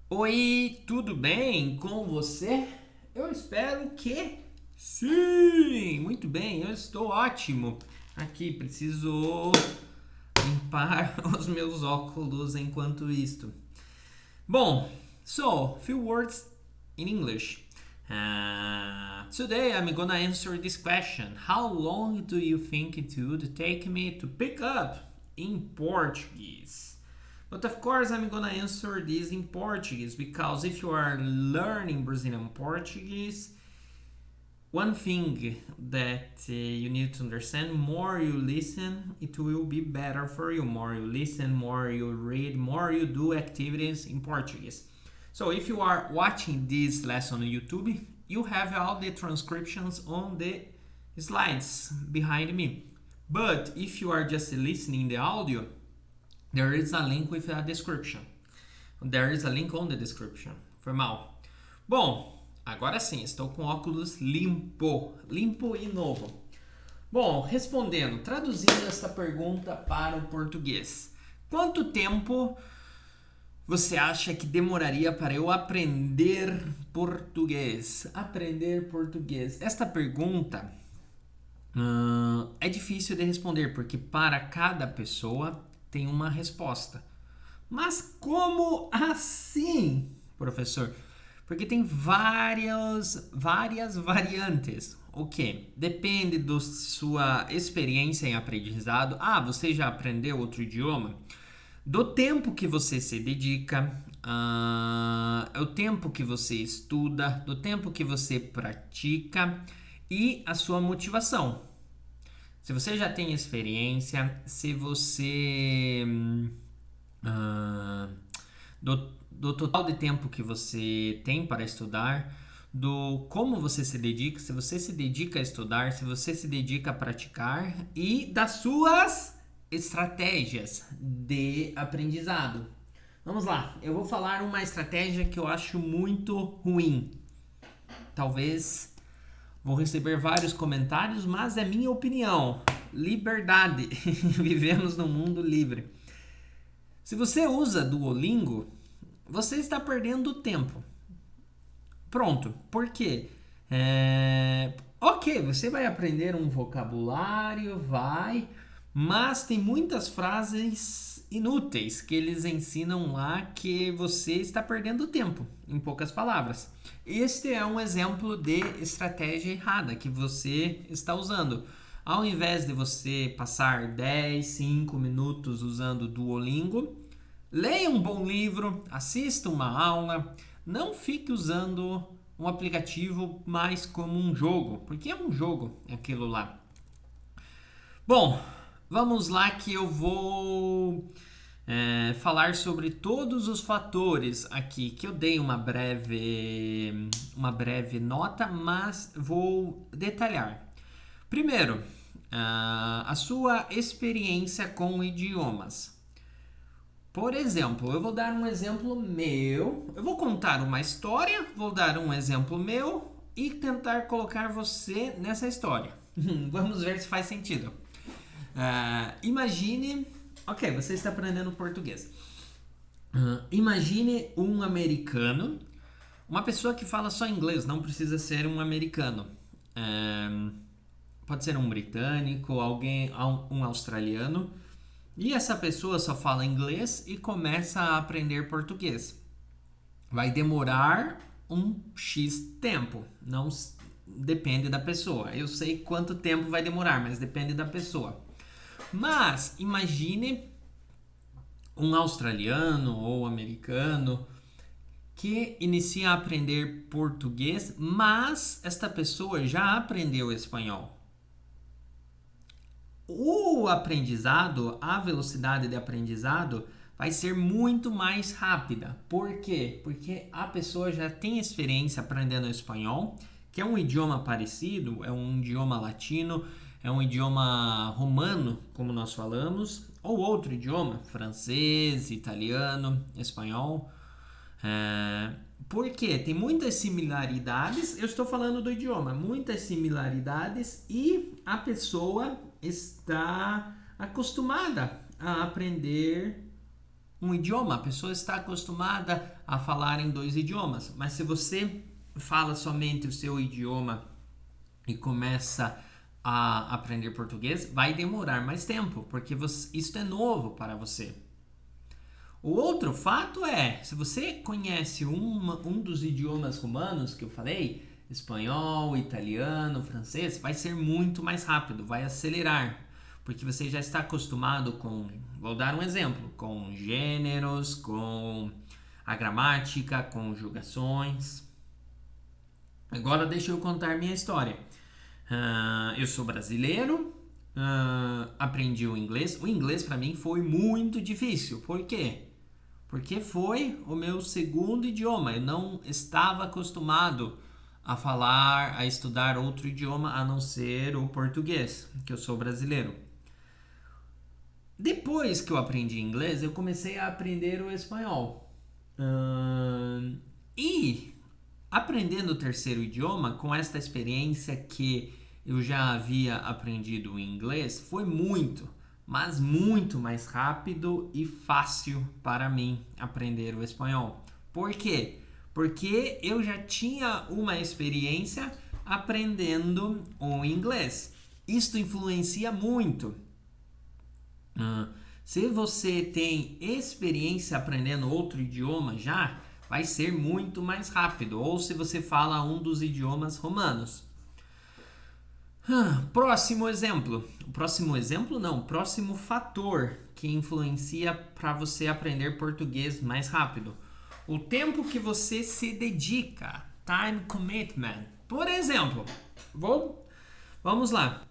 Oi, tudo bem com você? Eu espero que sim! Muito bem, eu estou ótimo. Aqui preciso limpar os meus óculos enquanto isto. Bom, so few words in English. Today I'm gonna answer this question. How long do you think it would take me to pick up in Portuguese? But of course, I'm gonna answer this in Portuguese because if you are learning Brazilian Portuguese, one thing that you need to understand, more you listen, it will be better for you. More you listen, more you read, more you do activities in Portuguese. So if you are watching this lesson on YouTube, you have all the transcriptions on the slides behind me. But if you are just listening the audio, there is a link with a description. There is a link on the description. Foi mal. Bom, agora sim, estou com óculos limpo. Limpo e novo. Bom, respondendo, traduzindo esta pergunta para o português. Quanto tempo você acha que demoraria para eu aprender português? Aprender português. Esta pergunta é difícil de responder, porque para cada pessoa tem uma resposta. Mas como assim, professor? Porque tem várias variantes. O que? Depende da sua experiência em aprendizado. Ah, você já aprendeu outro idioma? Do tempo que você se dedica, o tempo que você estuda, do tempo que você pratica e a sua motivação. Se você já tem experiência, se você do total de tempo que você tem para estudar, do como você se dedica, se você se dedica a estudar, se você se dedica a praticar e das suas estratégias de aprendizado. Vamos lá, eu vou falar uma estratégia que eu acho muito ruim. Talvez vou receber vários comentários, mas é minha opinião. Liberdade. Vivemos num mundo livre. Se você usa Duolingo, você está perdendo tempo. Pronto. Por quê? Ok, você vai aprender um vocabulário, mas tem muitas frases inúteis que eles ensinam lá que você está perdendo tempo, em poucas palavras. Este é um exemplo de estratégia errada que você está usando. Ao invés de você passar 10, 5 minutos usando Duolingo, leia um bom livro, assista uma aula, não fique usando um aplicativo mais como um jogo, porque é um jogo aquilo lá. Bom, vamos lá que eu vou falar sobre todos os fatores aqui, que eu dei uma breve nota, mas vou detalhar. Primeiro, a sua experiência com idiomas. Por exemplo, eu vou dar um exemplo meu. Eu vou contar uma história, vou dar um exemplo meu e tentar colocar você nessa história. Vamos ver se faz sentido. Imagine. Ok, você está aprendendo português. Imagine um americano, uma pessoa que fala só inglês, não precisa ser um americano. Pode ser um britânico, um australiano. E essa pessoa só fala inglês e começa a aprender português. Vai demorar um X tempo. Não depende da pessoa. Eu sei quanto tempo vai demorar, mas depende da pessoa. Mas imagine um australiano ou americano que inicia a aprender português, mas esta pessoa já aprendeu espanhol. O aprendizado, a velocidade de aprendizado vai ser muito mais rápida. Por quê? Porque a pessoa já tem experiência aprendendo espanhol, que é um idioma parecido, é um idioma latino, é um idioma romano, como nós falamos, ou outro idioma, francês, italiano, espanhol. Por quê? Tem muitas similaridades, eu estou falando do idioma, muitas similaridades e a pessoa está acostumada a aprender um idioma. A pessoa está acostumada a falar em 2 idiomas. Mas se você fala somente o seu idioma e começa a aprender português, vai demorar mais tempo, porque isso é novo para você. O outro fato é, se você conhece um dos idiomas romanos que eu falei, espanhol, italiano, francês, vai ser muito mais rápido, vai acelerar, porque você já está acostumado com, vou dar um exemplo, com gêneros, com a gramática, conjugações. Agora deixa eu contar minha história. Eu sou brasileiro, aprendi o inglês. O inglês para mim foi muito difícil. Por quê? Porque foi o meu segundo idioma. Eu não estava acostumado a falar, a estudar outro idioma a não ser o português, que eu sou brasileiro. Depois que eu aprendi inglês, eu comecei a aprender o espanhol. E aprendendo o terceiro idioma, com esta experiência que eu já havia aprendido o inglês, foi muito, mas muito mais rápido e fácil para mim aprender o espanhol. Por quê? Porque eu já tinha uma experiência aprendendo o inglês. Isto influencia muito. Se você tem experiência aprendendo outro idioma já, vai ser muito mais rápido. Ou se você fala um dos idiomas romanos. Próximo exemplo. Próximo fator que influencia para você aprender português mais rápido. O tempo que você se dedica. Time commitment. Por exemplo, vamos lá.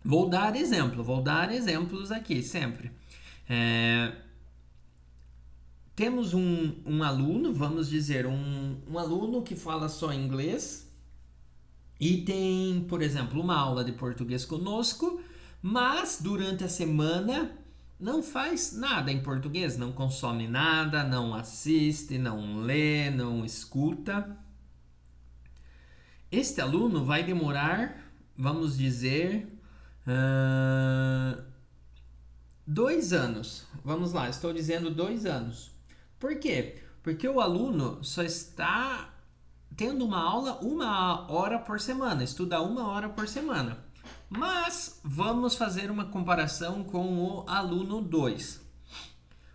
Vou dar exemplos aqui sempre. Temos um aluno, vamos dizer, um aluno que fala só inglês e tem, por exemplo, uma aula de português conosco, mas durante a semana não faz nada em português, não consome nada, não assiste, não lê, não escuta. Este aluno vai demorar, vamos dizer, 2 anos. Vamos lá, estou dizendo 2 anos. Por quê? Porque o aluno só está tendo uma aula 1 hora por semana, estuda 1 hora por semana. Mas vamos fazer uma comparação com o aluno 2.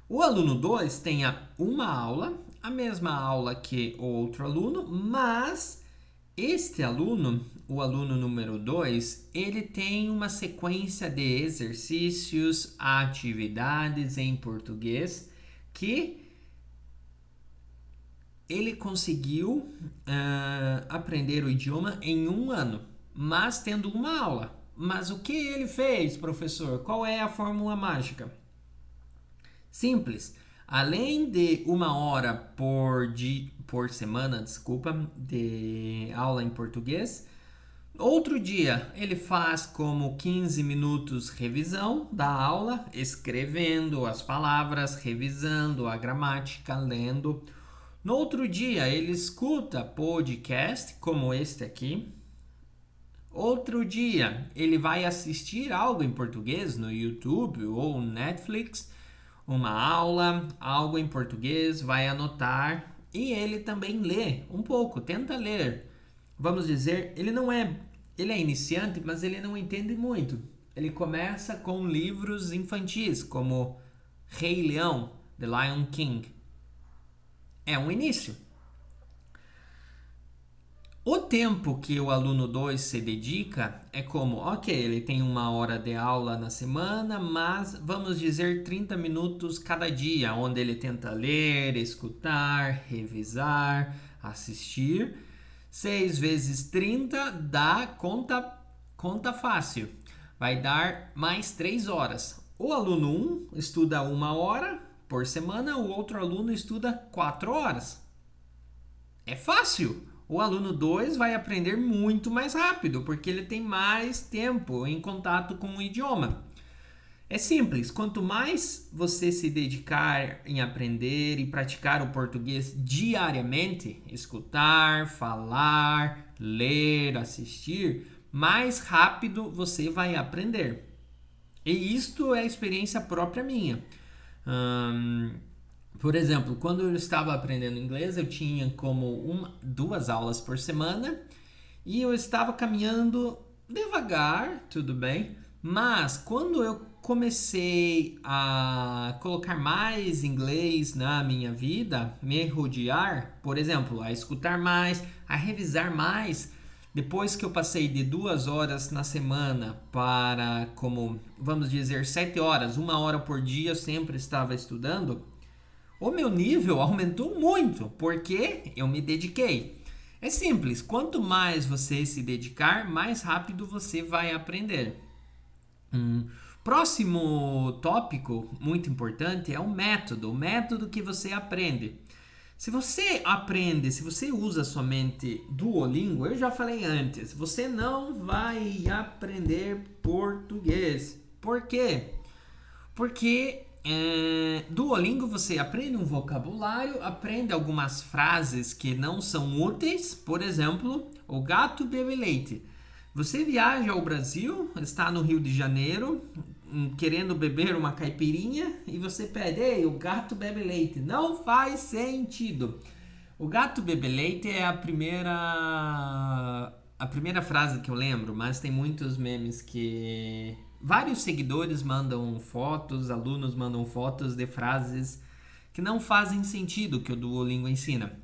O aluno 2 tem uma aula, a mesma aula que o outro aluno, mas este aluno, o aluno número 2, ele tem uma sequência de exercícios, atividades em português que ele conseguiu aprender o idioma em 1 ano, mas tendo uma aula. Mas o que ele fez, professor? Qual é a fórmula mágica? Simples. Além de 1 hora por semana, de aula em português, outro dia ele faz como 15 minutos revisão da aula, escrevendo as palavras, revisando a gramática, lendo. No outro dia ele escuta podcast como este aqui. Outro dia ele vai assistir algo em português no YouTube ou Netflix, uma aula, algo em português, vai anotar e ele também lê um pouco, tenta ler. Vamos dizer, ele é iniciante, mas ele não entende muito. Ele começa com livros infantis, como Rei Leão, The Lion King. É um início. O tempo que o aluno 2 se dedica é como, ok, ele tem 1 hora de aula na semana, mas vamos dizer 30 minutos cada dia, onde ele tenta ler, escutar, revisar, assistir. 6 vezes 30 dá conta fácil. Vai dar mais 3 horas. O aluno 1 estuda 1 hora por semana, o outro aluno estuda 4 horas. É fácil. O aluno 2 vai aprender muito mais rápido, porque ele tem mais tempo em contato com o idioma. É simples, quanto mais você se dedicar em aprender e praticar o português diariamente, escutar, falar, ler, assistir, mais rápido você vai aprender. E isto é experiência própria minha. Por exemplo, quando eu estava aprendendo inglês, eu tinha como duas aulas por semana e eu estava caminhando devagar, tudo bem, mas quando eu comecei a colocar mais inglês na minha vida, me rodear, por exemplo, a escutar mais, a revisar mais, depois que eu passei de 2 horas na semana para, como vamos dizer, 7 horas, 1 hora por dia, eu sempre estava estudando, o meu nível aumentou muito, porque eu me dediquei. É simples, quanto mais você se dedicar, mais rápido você vai aprender. Próximo tópico muito importante é o método que você aprende. Se você aprende, se você usa somente Duolingo, eu já falei antes, você não vai aprender português. Por quê? Porque Duolingo você aprende um vocabulário, aprende algumas frases que não são úteis. Por exemplo, o gato bebe leite. Você viaja ao Brasil, está no Rio de Janeiro, querendo beber uma caipirinha e você pede, ei, o gato bebe leite. Não faz sentido. O gato bebe leite é a primeira frase que eu lembro, mas tem muitos memes que vários seguidores mandam fotos, alunos mandam fotos de frases que não fazem sentido que o Duolingo ensina.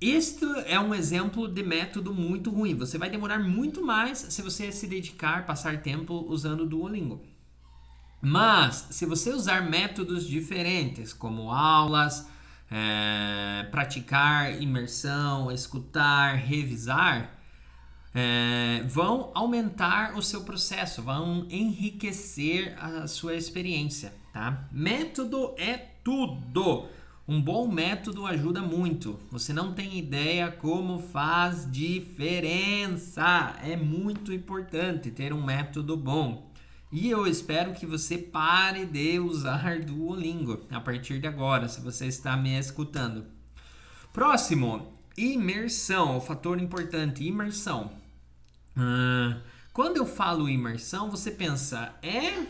Este é um exemplo de método muito ruim. Você vai demorar muito mais se você se dedicar, passar tempo usando o Duolingo. Mas, se você usar métodos diferentes, como aulas, praticar imersão, escutar, revisar, vão aumentar o seu processo, vão enriquecer a sua experiência, tá? Método é tudo. Um bom método ajuda muito. Você não tem ideia como faz diferença. É muito importante ter um método bom. E eu espero que você pare de usar Duolingo a partir de agora, se você está me escutando. Próximo, imersão, o fator importante, imersão. Quando eu falo imersão, você pensa, é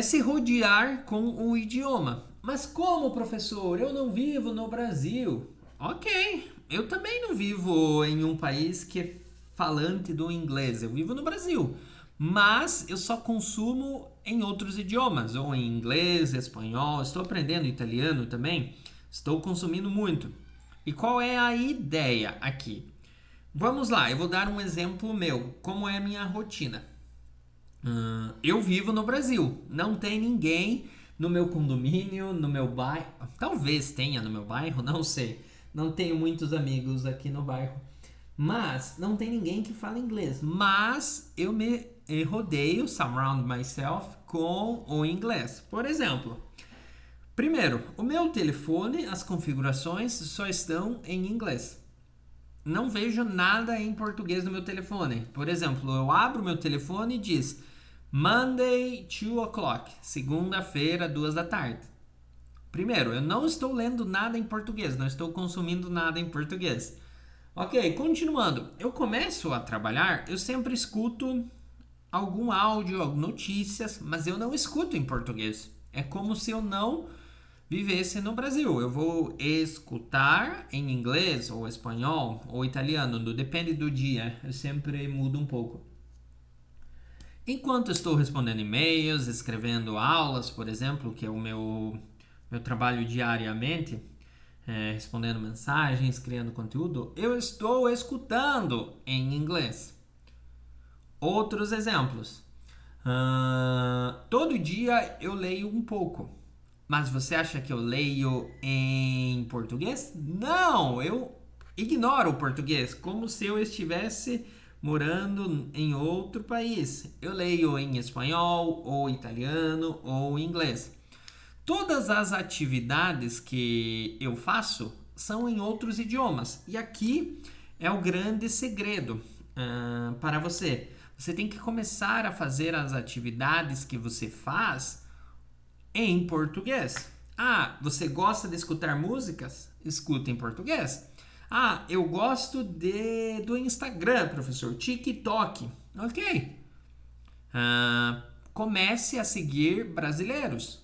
se rodear com o idioma. Mas como, professor? Eu não vivo no Brasil. Ok, eu também não vivo em um país que é falante do inglês. Eu vivo no Brasil. Mas eu só consumo em outros idiomas, ou em inglês, espanhol. Estou aprendendo italiano também. Estou consumindo muito. E qual é a ideia aqui? Vamos lá, eu vou dar um exemplo meu. Como é a minha rotina? Eu vivo no Brasil. Não tem ninguém no meu condomínio, no meu bairro. Talvez tenha no meu bairro, não sei. Não tenho muitos amigos aqui no bairro. Mas não tem ninguém que fala inglês. Mas eu me rodeio, surround myself, com o inglês. Por exemplo, primeiro, o meu telefone, as configurações só estão em inglês. Não vejo nada em português no meu telefone. Por exemplo, eu abro meu telefone e diz Monday, 2 o'clock, segunda-feira, 2 da tarde. Primeiro, eu não estou lendo nada em português, não estou consumindo nada em português. Ok, continuando. Eu começo a trabalhar, eu sempre escuto algum áudio, notícias, mas eu não escuto em português. É como se eu não vivesse no Brasil. Eu vou escutar em inglês, ou espanhol, ou italiano, depende do dia. Eu sempre mudo um pouco. Enquanto estou respondendo e-mails, escrevendo aulas, por exemplo, que é o meu trabalho diariamente, respondendo mensagens, criando conteúdo, eu estou escutando em inglês. Outros exemplos. Todo dia eu leio um pouco. Mas você acha que eu leio em português? Não, eu ignoro o português, como se eu estivesse morando em outro país. Eu leio em espanhol, ou italiano, ou inglês. Todas as atividades que eu faço são em outros idiomas. E aqui é o grande segredo para você. Você tem que começar a fazer as atividades que você faz em português. Você gosta de escutar músicas? Escuta em português. Eu gosto do Instagram, professor, TikTok. Ok. Comece a seguir brasileiros.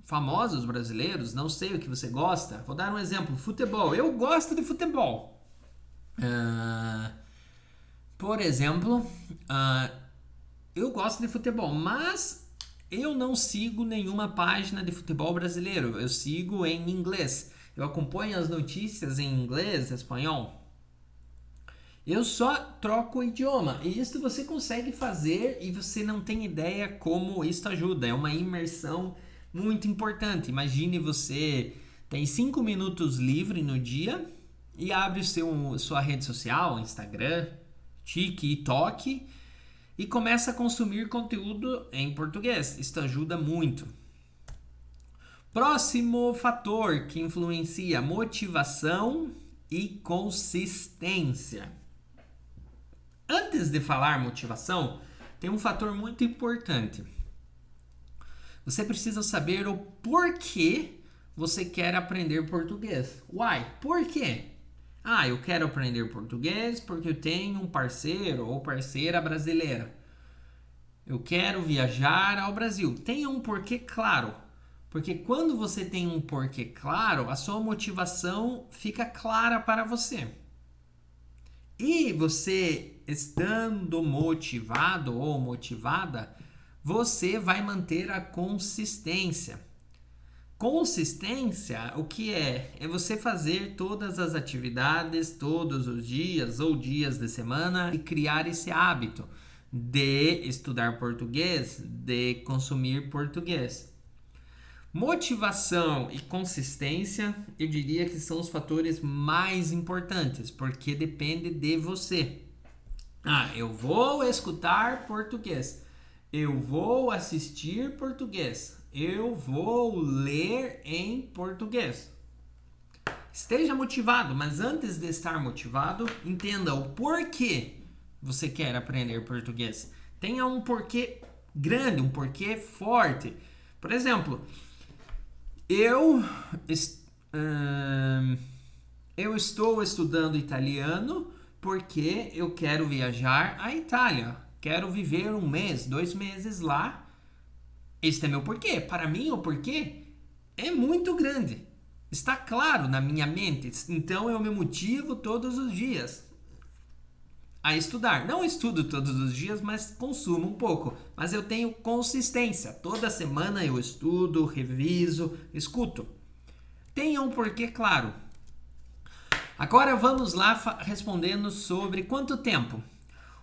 famosos brasileiros, não sei o que você gosta. Vou dar um exemplo: futebol. Eu gosto de futebol. Por exemplo, eu gosto de futebol, mas eu não sigo nenhuma página de futebol brasileiro. Eu sigo em inglês. Eu acompanho as notícias em inglês, espanhol. Eu só troco o idioma. E isso você consegue fazer e você não tem ideia como isso ajuda. É uma imersão muito importante. Imagine você tem 5 minutos livre no dia e abre sua rede social, Instagram, TikTok, e começa a consumir conteúdo em português. Isso ajuda muito. Próximo fator que influencia: motivação e consistência. Antes de falar motivação, tem um fator muito importante. Você precisa saber o porquê você quer aprender português. Why? Por quê? Eu quero aprender português porque eu tenho um parceiro ou parceira brasileira. Eu quero viajar ao Brasil. Tenha um porquê claro. Porque quando você tem um porquê claro, a sua motivação fica clara para você. E você, estando motivado ou motivada, você vai manter a consistência. Consistência, o que é? É você fazer todas as atividades todos os dias ou dias de semana e criar esse hábito de estudar português, de consumir português. Motivação e consistência, eu diria que são os fatores mais importantes, porque depende de você. Eu vou escutar português. Eu vou assistir português. Eu vou ler em português. Esteja motivado, mas antes de estar motivado, entenda o porquê você quer aprender português. Tenha um porquê grande, um porquê forte. Por exemplo, eu estou estudando italiano porque eu quero viajar à Itália. Quero viver 1 mês, 2 meses lá. Este é meu porquê. Para mim, o porquê é muito grande. Está claro na minha mente. Então, eu me motivo todos os dias a estudar. Não estudo todos os dias, mas consumo um pouco. Mas eu tenho consistência. Toda semana eu estudo, reviso, escuto. Tenha um porquê claro. Agora vamos lá respondendo sobre quanto tempo.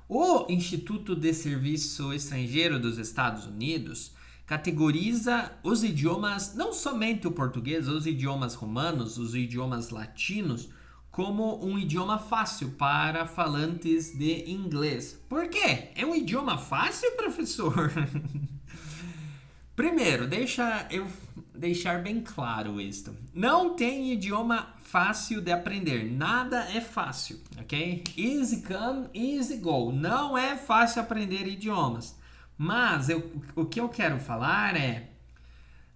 O Instituto de Serviço Estrangeiro dos Estados Unidos categoriza os idiomas, não somente o português, os idiomas romanos, os idiomas latinos, como um idioma fácil para falantes de inglês. Por quê? É um idioma fácil, professor? Primeiro, deixa eu deixar bem claro isto. Não tem idioma fácil de aprender. Nada é fácil, ok? Easy come, easy go. Não é fácil aprender idiomas. Mas o que eu quero falar é: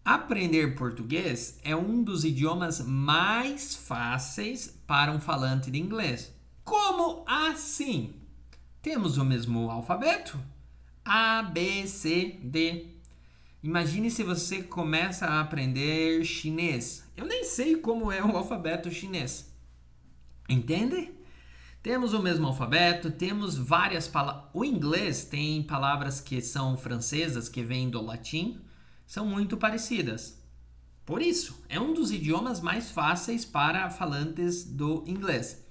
aprender português é um dos idiomas mais fáceis para um falante de inglês. Como assim? Temos o mesmo alfabeto? A, B, C, D. Imagine se você começa a aprender chinês. Eu nem sei como é o alfabeto chinês. Entende? Temos o mesmo alfabeto, temos várias palavras. O inglês tem palavras que são francesas, que vêm do latim, são muito parecidas. Por isso, é um dos idiomas mais fáceis para falantes do inglês.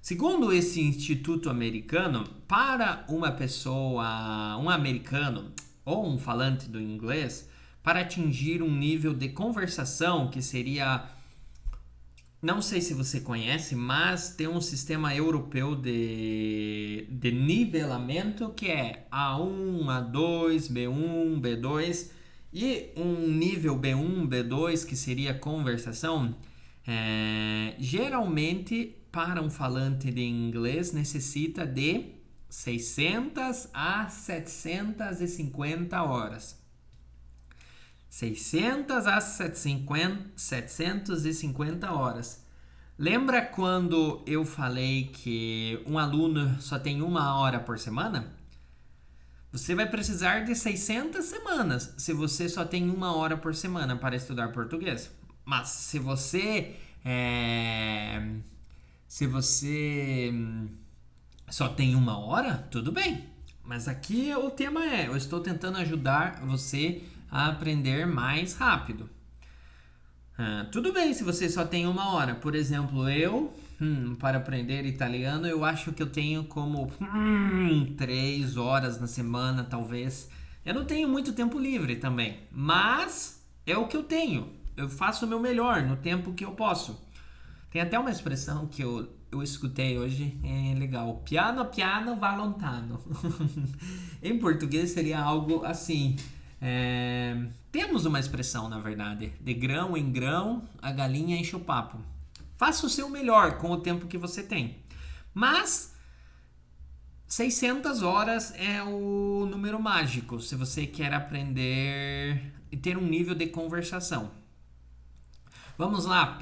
Segundo esse instituto americano, para uma pessoa, um americano ou um falante do inglês, para atingir um nível de conversação que seria, não sei se você conhece, mas tem um sistema europeu de nivelamento que é A1, A2, B1, B2 e um nível B1, B2 que seria conversação. Geralmente, para um falante de inglês, necessita de 600 a 750 horas. 600 a 750 horas. Lembra quando eu falei que um aluno só tem 1 hora por semana? Você vai precisar de 600 semanas se você só tem 1 hora por semana para estudar português. Mas se você só tem 1 hora, tudo bem. Mas aqui o tema eu estou tentando ajudar você a aprender mais rápido. Tudo bem se você só tem 1 hora. Por exemplo, para aprender italiano, eu acho que eu tenho como 3 horas na semana, talvez. Eu não tenho muito tempo livre também, mas é o que eu tenho. Eu faço o meu melhor no tempo que eu posso. Tem até uma expressão que eu escutei hoje, é legal. Piano piano va lontano. Em português seria algo assim. Temos uma expressão, na verdade. De grão em grão, a galinha enche o papo. Faça o seu melhor com o tempo que você tem. Mas 600 horas é o número mágico se você quer aprender e ter um nível de conversação. Vamos lá,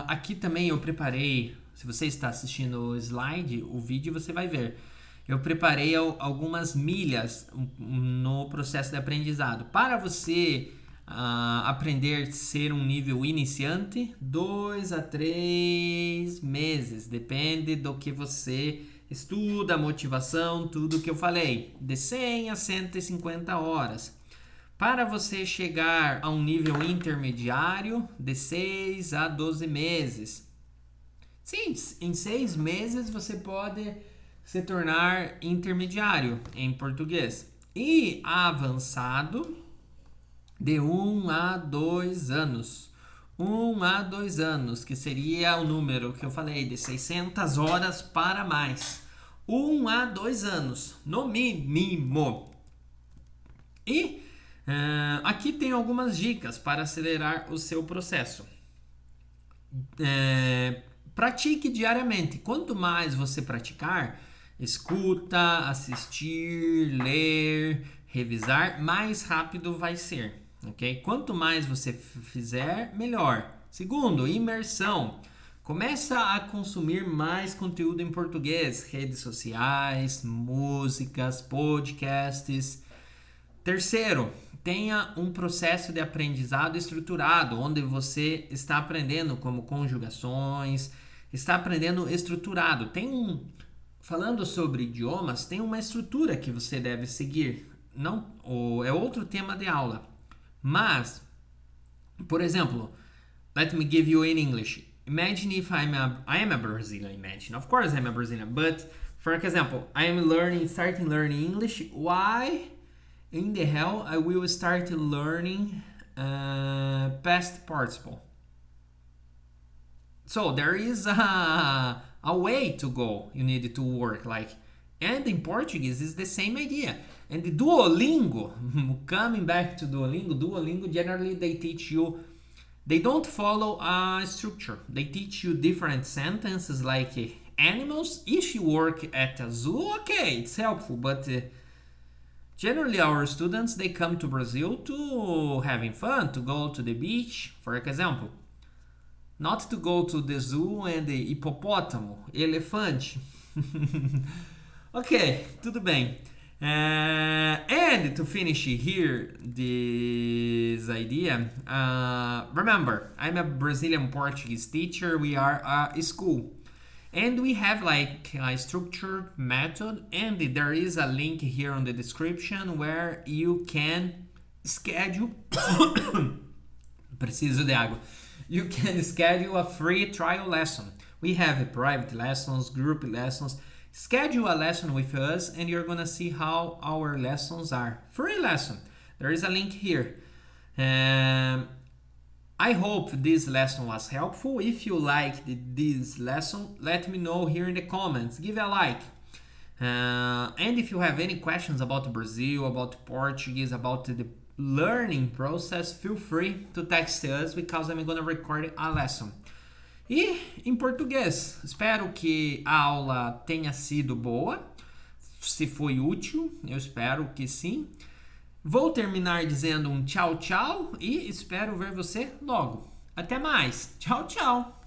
aqui também eu preparei, se você está assistindo o slide, o vídeo você vai ver. Eu preparei algumas milhas no processo de aprendizado. Para você aprender a ser um nível iniciante, 2 a 3 meses. Depende do que você estuda, motivação, tudo que eu falei. De 100 a 150 horas. Para você chegar a um nível intermediário, de 6 a 12 meses. Sim, em 6 meses você pode se tornar intermediário em português. E avançado, de 1 a 2 anos. 1 a 2 anos, que seria o número que eu falei, de 600 horas para mais. 1 a 2 anos, no mínimo. E aqui tem algumas dicas para acelerar o seu processo. Pratique diariamente. Quanto mais você praticar, escuta, assistir, ler, revisar, mais rápido vai ser. Okay? Quanto mais você fizer, melhor. Segundo, imersão. Começa a consumir mais conteúdo em português, redes sociais, músicas, podcasts. Terceiro, tenha um processo de aprendizado estruturado, onde você está aprendendo como conjugações, está aprendendo estruturado. Falando sobre idiomas, tem uma estrutura que você deve seguir. Não, é outro tema de aula. Mas, por exemplo, let me give you in English. Imagine if I am a Brazilian. Imagine, of course, I'm a Brazilian. But, for example, I am starting learning English. Why in the hell I will start learning past participle? So there is a way to go. You need to work and in Portuguese is the same idea. And the Duolingo, coming back to Duolingo generally they teach you, they don't follow a structure. They teach you different sentences like animals. If you work at a zoo, okay, it's helpful, but generally our students, they come to Brazil to having fun, to go to the beach, for example. Not to go to the zoo and the hipopótamo, elefante. Ok, tudo bem. And to finish here this idea, remember, I'm a Brazilian Portuguese teacher. We are a school. And we have a structured method, and there is a link here on the description where you can schedule preciso de água. You can schedule a free trial lesson. We have private lessons, group lessons. Schedule a lesson with us and you're gonna see how our lessons are. Free lesson. There is a link here. I hope this lesson was helpful. If you liked this lesson, let me know here in the comments. Give a like. And if you have any questions about Brazil, about Portuguese, about the learning process, feel free to text us because I'm gonna record a lesson. E em português, espero que a aula tenha sido boa. Se foi útil, eu espero que sim. Vou terminar dizendo um tchau, tchau e espero ver você logo. Até mais. Tchau, tchau.